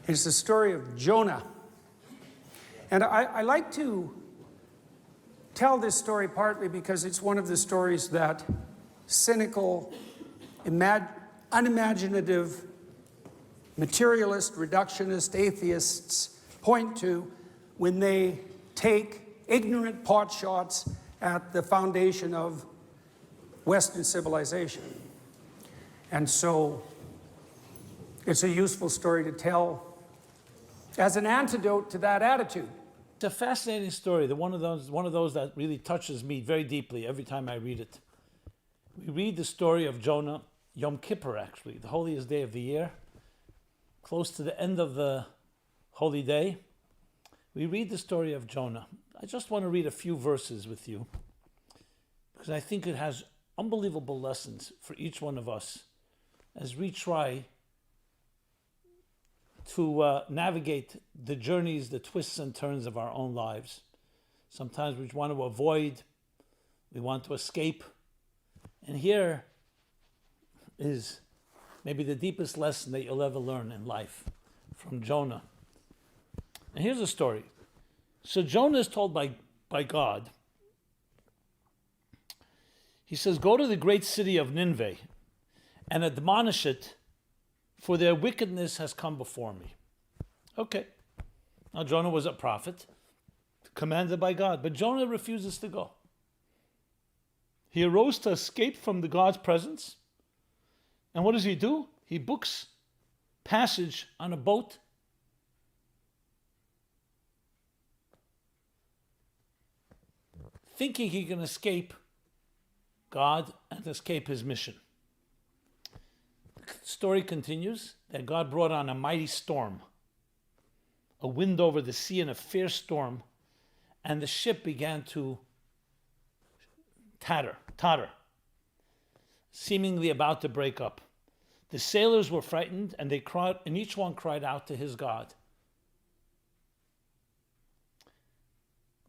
It's the story of Jonah. And I like to tell this story partly because it's one of the stories that cynical, unimaginative, materialist, reductionist atheists point to when they take ignorant potshots at the foundation of Western civilization. And so it's a useful story to tell as an antidote to that attitude. It's a fascinating story. One of those that really touches me very deeply every time I read it. We read the story of Jonah, Yom Kippur actually, the holiest day of the year, close to the end of the holy day. We read the story of Jonah. I just want to read a few verses with you because I think it has unbelievable lessons for each one of us as we try to navigate the journeys, the twists and turns of our own lives. Sometimes we want to avoid, we want to escape. And here is maybe the deepest lesson that you'll ever learn in life from Jonah. And here's the story. So Jonah is told by God, he says, go to the great city of Nineveh and admonish it, for their wickedness has come before me. Okay. Now Jonah was a prophet, commanded by God, but Jonah refuses to go. He arose to escape from the God's presence. And what does he do? He books passage on a boat. Thinking he can escape God and escape his mission. The story continues that God brought on a mighty storm, a wind over the sea and a fierce storm, and the ship began to totter, seemingly about to break up. The sailors were frightened, and they cried, and each one cried out to his God.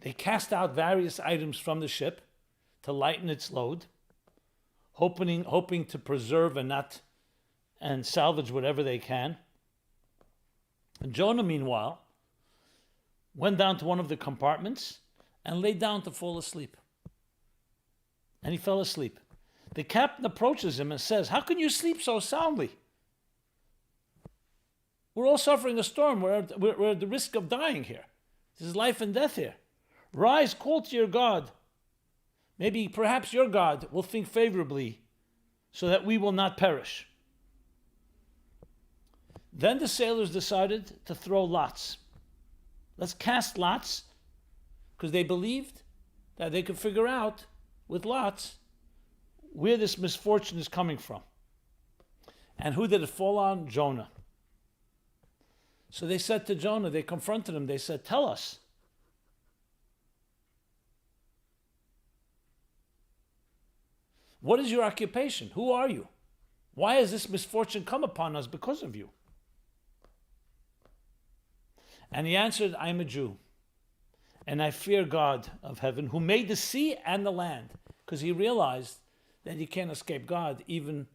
They cast out various items from the ship to lighten its load, hoping to preserve and salvage whatever they can. And Jonah, meanwhile, went down to one of the compartments and lay down to fall asleep. And he fell asleep. The captain approaches him and says, how can you sleep so soundly? We're all suffering a storm. We're at the risk of dying here. This is life and death here. Rise, call to your God. Perhaps your God will think favorably so that we will not perish. Then the sailors decided to throw lots. Let's cast lots, because they believed that they could figure out with lots where this misfortune is coming from. And who did it fall on? Jonah. So they said to Jonah, they confronted him, they said, tell us. What is your occupation? Who are you? Why has this misfortune come upon us because of you? And he answered, I am a Jew, and I fear God of heaven, who made the sea and the land, because he realized that you can't escape God even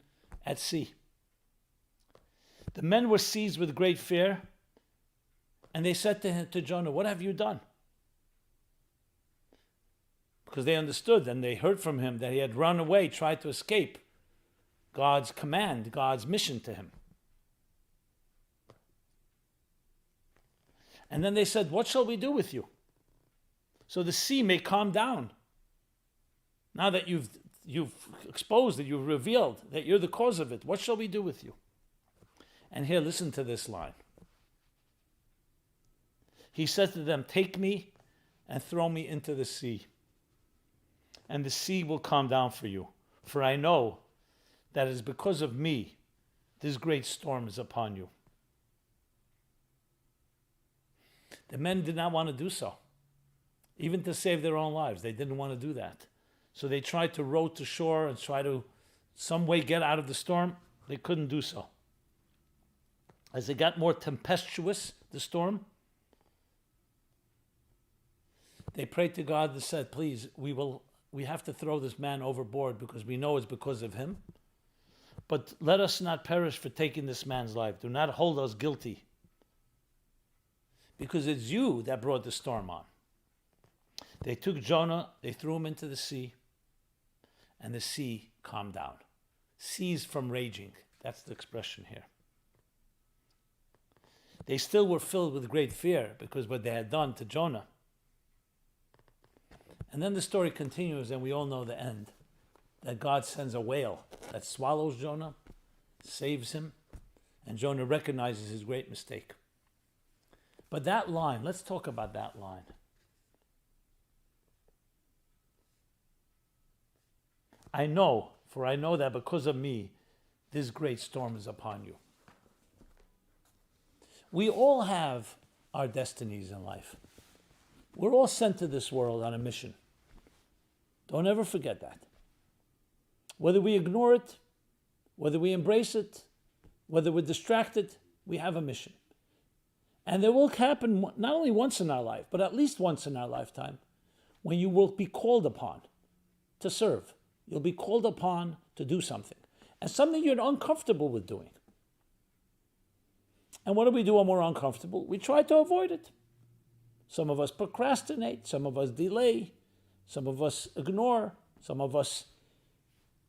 at sea. The men were seized with great fear, and they said to Jonah, what have you done? Because they understood and they heard from him that he had run away, tried to escape God's command, God's mission to him. And then they said, what shall we do with you? So the sea may calm down. Now that you've exposed it, you've revealed that you're the cause of it, what shall we do with you? And here, listen to this line. He said to them, take me and throw me into the sea, and the sea will calm down for you. For I know that it is because of me this great storm is upon you. The men did not want to do so. Even to save their own lives, they didn't want to do that. So they tried to row to shore and try to some way get out of the storm. They couldn't do so. As it got more tempestuous, the storm, they prayed to God and said, please, we have to throw this man overboard because we know it's because of him. But let us not perish for taking this man's life. Do not hold us guilty because it's you that brought the storm on. They took Jonah, they threw him into the sea, and the sea calmed down. Ceased from raging. That's the expression here. They still were filled with great fear because what they had done to Jonah. And then the story continues, and we all know the end. That God sends a whale that swallows Jonah, saves him, and Jonah recognizes his great mistake. But that line, let's talk about that line. I know that because of me, this great storm is upon you. We all have our destinies in life. We're all sent to this world on a mission. Don't ever forget that. Whether we ignore it, whether we embrace it, whether we're distracted, we have a mission. And there will happen not only once in our life, but at least once in our lifetime, when you will be called upon to serve. You'll be called upon to do something. And something you're uncomfortable with doing. And what do we do when we're uncomfortable? We try to avoid it. Some of us procrastinate, some of us delay, some of us ignore, some of us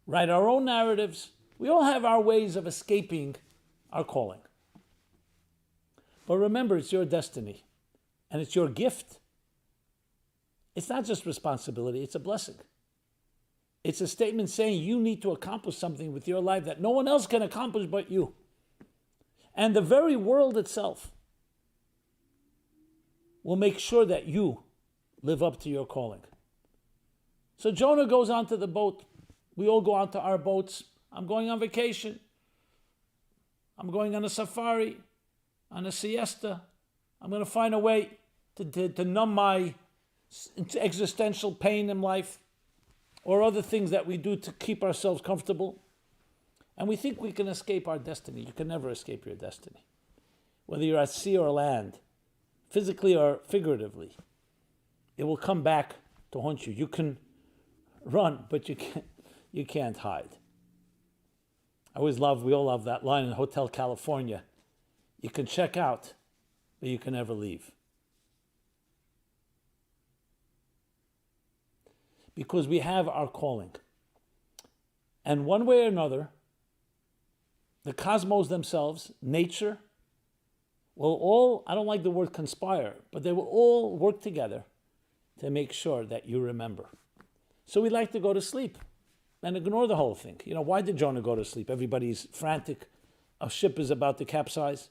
write our own narratives. We all have our ways of escaping our calling. But remember, it's your destiny, and it's your gift. It's not just responsibility, it's a blessing. It's a statement saying you need to accomplish something with your life that no one else can accomplish but you. And the very world itself will make sure that you live up to your calling. So Jonah goes onto the boat. We all go onto our boats. I'm going on vacation. I'm going on a safari, on a siesta. I'm going to find a way to numb my existential pain in life or other things that we do to keep ourselves comfortable. And we think we can escape our destiny. You can never escape your destiny. Whether you're at sea or land, physically or figuratively, it will come back to haunt you. You can run, but you can't hide. We all love that line in Hotel California. You can check out, but you can never leave. Because we have our calling. And one way or another, the cosmos themselves, nature, will all, I don't like the word conspire, but they will all work together to make sure that you remember. So we like to go to sleep and ignore the whole thing. You know, why did Jonah go to sleep? Everybody's frantic. A ship is about to capsize.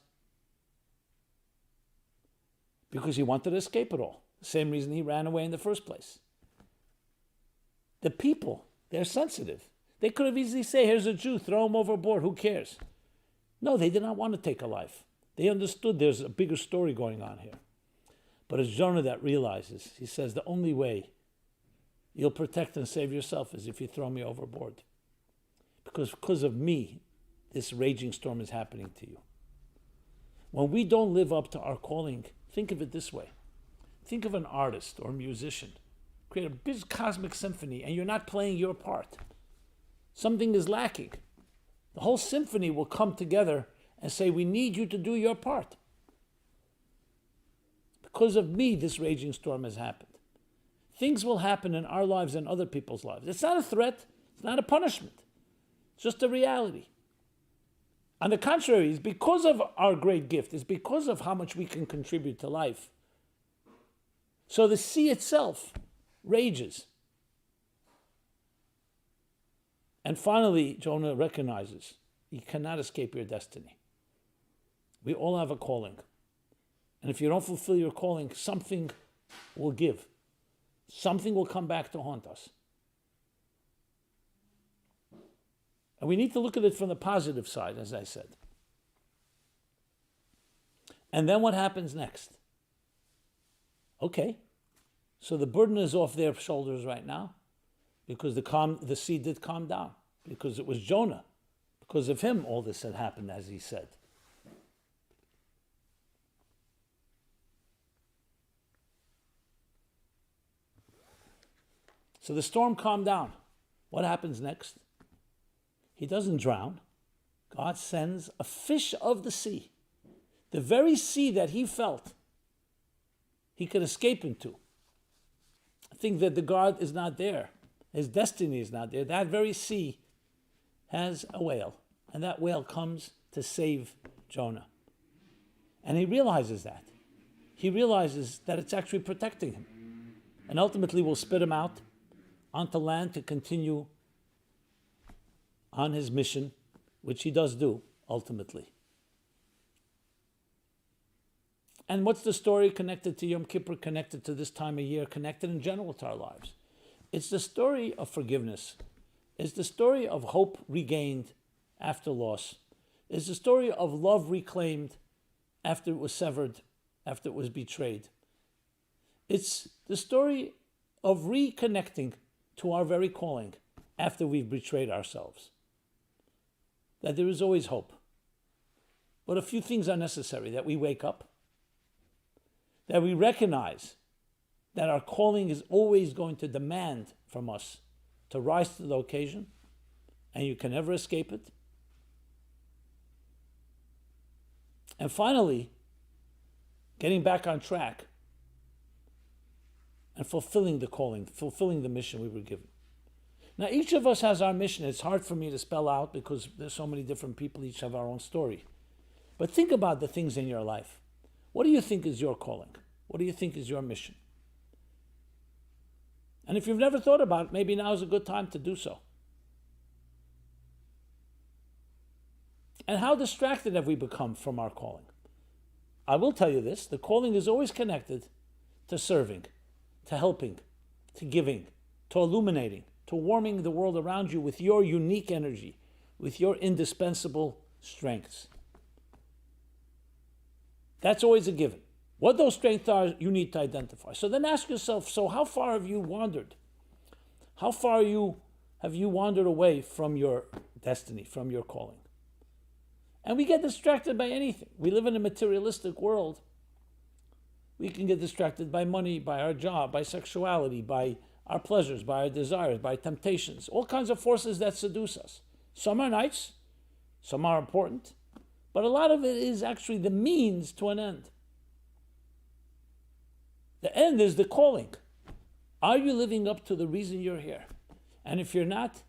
Because he wanted to escape it all. The same reason he ran away in the first place. The people, they're sensitive. They could have easily said, here's a Jew, throw him overboard, who cares? No, they did not want to take a life. They understood there's a bigger story going on here. But it's Jonah that realizes, he says, the only way you'll protect and save yourself is if you throw me overboard. Because of me, this raging storm is happening to you. When we don't live up to our calling, think of it this way. Think of an artist or a musician. Create a big cosmic symphony and you're not playing your part. Something is lacking. The whole symphony will come together and say, we need you to do your part. Because of me, this raging storm has happened. Things will happen in our lives and other people's lives. It's not a threat. It's not a punishment. It's just a reality. On the contrary, it's because of our great gift. It's because of how much we can contribute to life. So the sea itself rages. And finally, Jonah recognizes you cannot escape your destiny. We all have a calling. And if you don't fulfill your calling, something will give. Something will come back to haunt us. And we need to look at it from the positive side, as I said. And then what happens next? Okay, so the burden is off their shoulders right now because the sea did calm down, because it was Jonah. Because of him, all this had happened, as he said. So the storm calmed down. What happens next? He doesn't drown. God sends a fish of the sea. The very sea that he felt he could escape into. Think that the God is not there. His destiny is not there. That very sea has a whale, and that whale comes to save Jonah. And he realizes that. He realizes that it's actually protecting him. And ultimately will spit him out onto land to continue on his mission, which he does do, ultimately. And what's the story connected to Yom Kippur, connected to this time of year, connected in general to our lives? It's the story of forgiveness. It's the story of hope regained after loss. It's the story of love reclaimed after it was severed, after it was betrayed. It's the story of reconnecting to our very calling after we've betrayed ourselves. That there is always hope. But a few things are necessary: that we wake up, that we recognize that our calling is always going to demand from us to rise to the occasion, and you can never escape it. And finally, getting back on track and fulfilling the calling, fulfilling the mission we were given. Now, each of us has our mission. It's hard for me to spell out because there's so many different people, each have our own story. But think about the things in your life. What do you think is your calling? What do you think is your mission? And if you've never thought about it, maybe now is a good time to do so. And how distracted have we become from our calling? I will tell you this: the calling is always connected to serving, to helping, to giving, to illuminating, to warming the world around you with your unique energy, with your indispensable strengths. That's always a given. What those strengths are, you need to identify. So then ask yourself, so how far have you wandered? How far have you wandered away from your destiny, from your calling? And we get distracted by anything. We live in a materialistic world. We can get distracted by money, by our job, by sexuality, by our pleasures, by our desires, by temptations, all kinds of forces that seduce us. Some are nice, some are important, but a lot of it is actually the means to an end. The end is the calling. Are you living up to the reason you're here? And if you're not,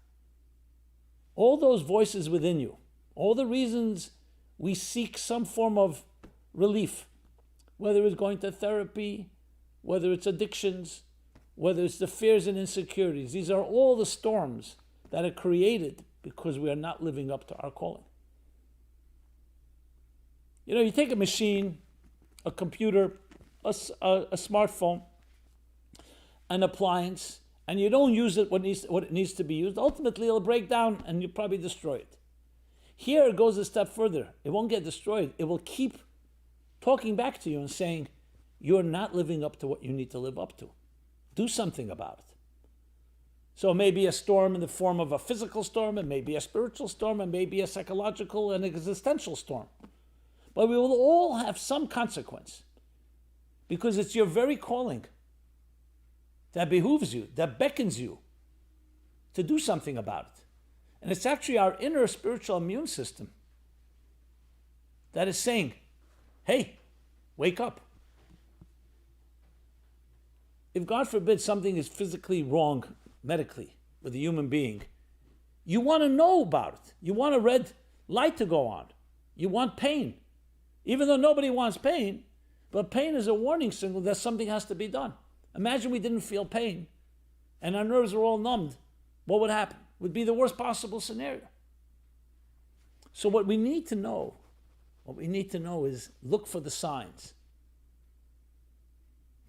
all those voices within you, all the reasons we seek some form of relief, whether it's going to therapy, whether it's addictions, whether it's the fears and insecurities, these are all the storms that are created because we are not living up to our calling. You know, you take a machine, a computer, a smartphone, an appliance, and you don't use it what it needs to be used, ultimately it'll break down and you'll probably destroy it. Here it goes a step further. It won't get destroyed. It will keep talking back to you and saying, you're not living up to what you need to live up to. Do something about it. So it may be a storm in the form of a physical storm, it may be a spiritual storm, it may be a psychological and existential storm. But we will all have some consequence because it's your very calling that behooves you, that beckons you to do something about it. And it's actually our inner spiritual immune system that is saying, hey, wake up. If God forbid something is physically wrong medically with a human being, you want to know about it. You want a red light to go on. You want pain. Even though nobody wants pain, but pain is a warning signal that something has to be done. Imagine we didn't feel pain and our nerves were all numbed. What would happen? It would be the worst possible scenario. So what we need to know is look for the signs.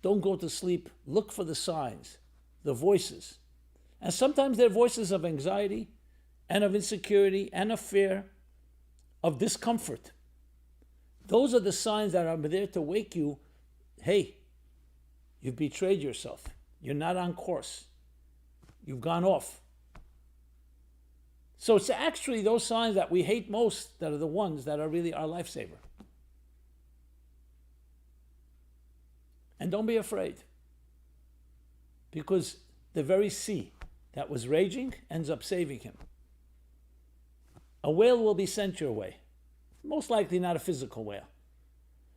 Don't go to sleep. Look for the signs, the voices. And sometimes they're voices of anxiety and of insecurity and of fear, of discomfort. Those are the signs that are there to wake you. Hey, you've betrayed yourself. You're not on course. You've gone off. So it's actually those signs that we hate most that are the ones that are really our lifesaver. And don't be afraid, because the very sea that was raging ends up saving him. A whale will be sent your way, most likely not a physical whale,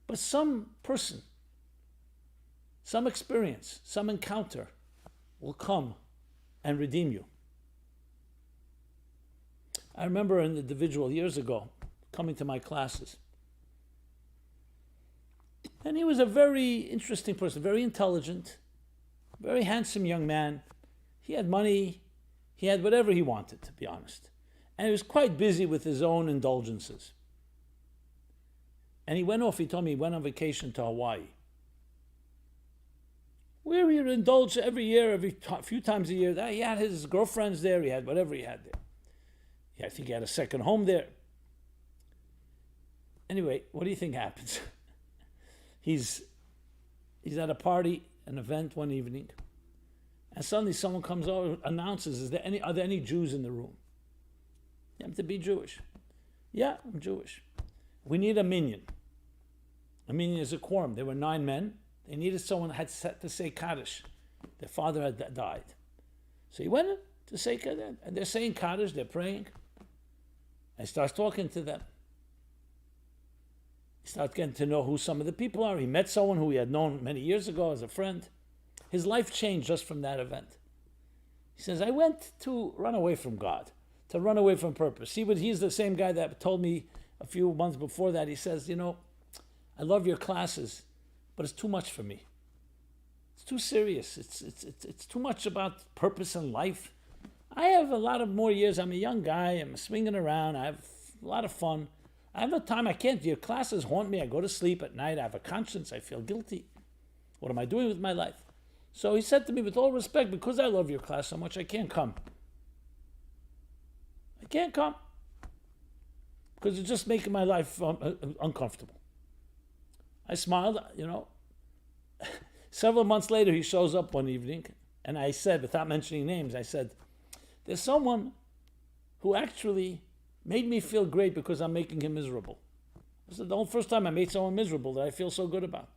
but some person some experience, some encounter will come and redeem you. I remember an individual years ago coming to my classes. And he was a very interesting person, very intelligent, very handsome young man. He had money, he had whatever he wanted, to be honest. And he was quite busy with his own indulgences. And he told me he went on vacation to Hawaii. Where he would indulge every year, few times a year. He had his girlfriends there, he had whatever he had there. Yeah, I think he had a second home there. Anyway, what do you think happens? He's at a party, an event one evening, and suddenly someone comes over, announces, are there any Jews in the room? You have to be Jewish. Yeah, I'm Jewish. We need a minyan. A minyan is a quorum. There were 9 men. They needed someone that had set to say Kaddish. Their father had died. So he went in to say Kaddish, and they're saying Kaddish, they're praying. And he starts talking to them. He starts getting to know who some of the people are. He met someone who he had known many years ago as a friend. His life changed just from that event. He says, I went to run away from God, to run away from purpose. He's the same guy that told me a few months before that. He says, I love your classes, but it's too much for me. It's too serious. It's too much about purpose in life. I have a lot of more years. I'm a young guy. I'm swinging around. I have a lot of fun. I have no time. I can't. Your classes haunt me. I go to sleep at night. I have a conscience. I feel guilty. What am I doing with my life? So he said to me, with all respect, because I love your class so much, I can't come. I can't come. Because it's just making my life uncomfortable. I smiled, Several months later, he shows up one evening, and I said, without mentioning names, I said, there's someone who actually made me feel great because I'm making him miserable. This is the first time I made someone miserable that I feel so good about.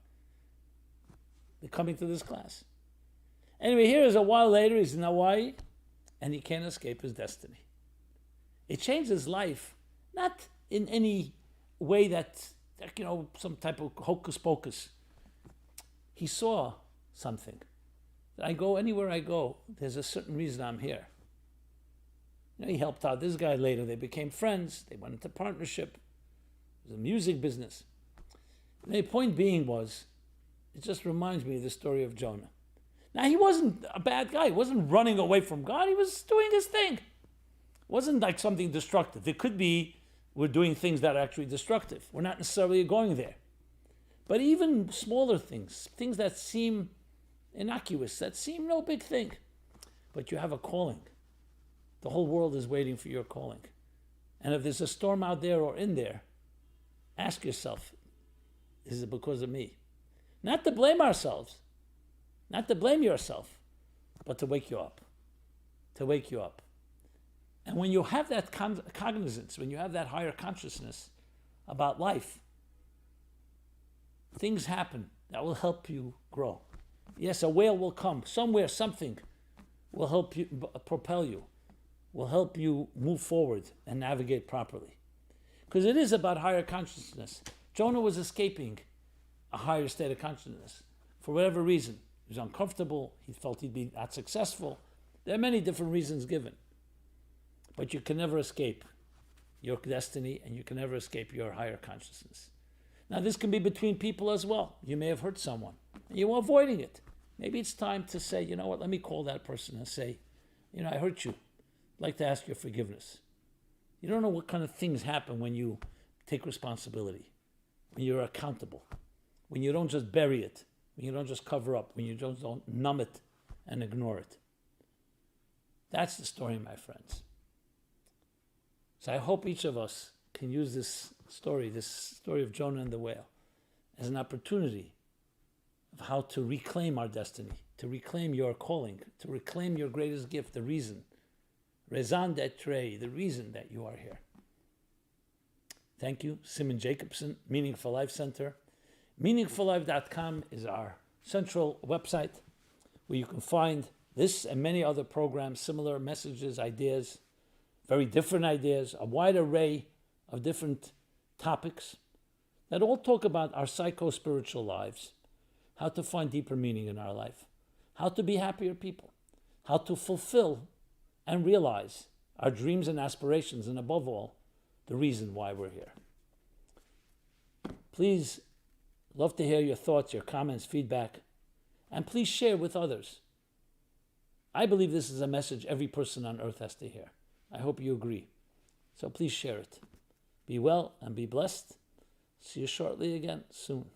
They're coming to this class. Anyway, here is a while later, he's in Hawaii, and he can't escape his destiny. It changed his life, not in any way that some type of hocus pocus. He saw something. That anywhere I go, there's a certain reason I'm here. He helped out this guy later. They became friends. They went into partnership. It was a music business. And the point being was, it just reminds me of the story of Jonah. Now, he wasn't a bad guy. He wasn't running away from God. He was doing his thing. It wasn't like something destructive. It could be we're doing things that are actually destructive. We're not necessarily going there. But even smaller things that seem innocuous, that seem no big thing, but you have a calling. The whole world is waiting for your calling. And if there's a storm out there or in there, ask yourself, is it because of me? Not to blame ourselves, not to blame yourself, but to wake you up. To wake you up. And when you have that cognizance, when you have that higher consciousness about life, things happen that will help you grow. Yes, a whale will come. Somewhere, something will help you, propel you, will help you move forward and navigate properly. Because it is about higher consciousness. Jonah was escaping a higher state of consciousness. For whatever reason, he was uncomfortable, he felt he'd be not successful. There are many different reasons given. But you can never escape your destiny, and you can never escape your higher consciousness. Now, this can be between people as well. You may have hurt someone, and you're avoiding it. Maybe it's time to say, you know what, let me call that person and say, I hurt you. I'd like to ask your forgiveness. You don't know what kind of things happen when you take responsibility, when you're accountable, when you don't just bury it, when you don't just cover up, when you don't numb it and ignore it. That's the story, my friends. So I hope each of us can use this story of Jonah and the whale, as an opportunity of how to reclaim our destiny, to reclaim your calling, to reclaim your greatest gift, the reason, raison d'être, the reason that you are here. Thank you. Simon Jacobson, Meaningful Life Center. MeaningfulLife.com is our central website where you can find this and many other programs, similar messages, ideas, very different ideas, a wide array of different topics that all talk about our psycho-spiritual lives, how to find deeper meaning in our life, how to be happier people, how to fulfill and realize our dreams and aspirations, and above all, the reason why we're here. Please, love to hear your thoughts, your comments, feedback, and please share with others. I believe this is a message every person on earth has to hear. I hope you agree. So please share it. Be well and be blessed. See you shortly again soon.